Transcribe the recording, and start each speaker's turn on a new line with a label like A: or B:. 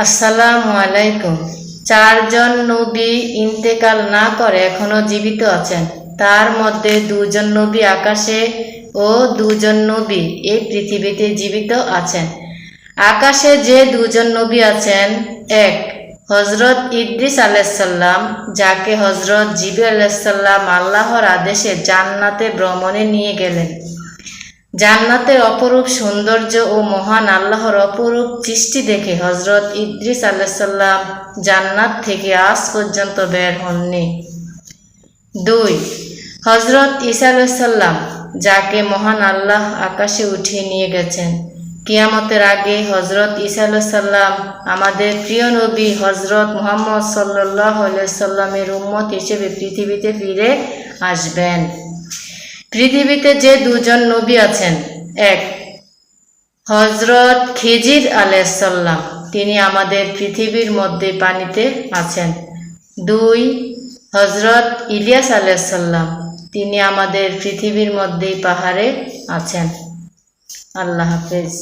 A: আসসালামু আলাইকুম। চারজন নবী ইন্তেকাল না করে এখনো জীবিত আছেন। তার মধ্যে দুজন নবী আকাশে ও দুজন নবী এই পৃথিবীতে জীবিত আছেন। আকাশে যে দুজন নবী আছেন, এক হজরত ইদ্রিস আলাইসাল্লাম, যাকে হজরত জিবরিল আলাইসাল্লাম আল্লাহর আদেশে জান্নাতে ভ্রমণে নিয়ে গেলেন। জান্নাতের অপরূপ সৌন্দর্য ও মহান আল্লাহর অপরূপ সৃষ্টি দেখে হজরত ইদ্রিস আলাইসাল্লাম জান্নাত থেকে আজ পর্যন্ত বের হননি। দুই হজরত ঈসা আলাইসাল্লাম, যাকে মহান আল্লাহ আকাশে উঠিয়ে নিয়ে গেছেন। কিয়ামতের আগে হজরত ঈসা আলাইসাল্লাম আমাদের প্রিয় নবী হজরত মুহাম্মদ সাল্লাল্লাহু আলাইহি সাল্লামের উম্মত হিসেবে পৃথিবীতে ফিরে আসবেন। পৃথিবীতে যে দুজন নবী আছেন, এক হজরত খিজির আলাইসাল্লাম, তিনি আমাদের পৃথিবীর মধ্যে পানিতে আছেন। দুই হজরত ইলিয়াস আলাইসাল্লাম, তিনি আমাদের পৃথিবীর মধ্যেই পাহাড়ে আছেন। আল্লাহ হাফেজ।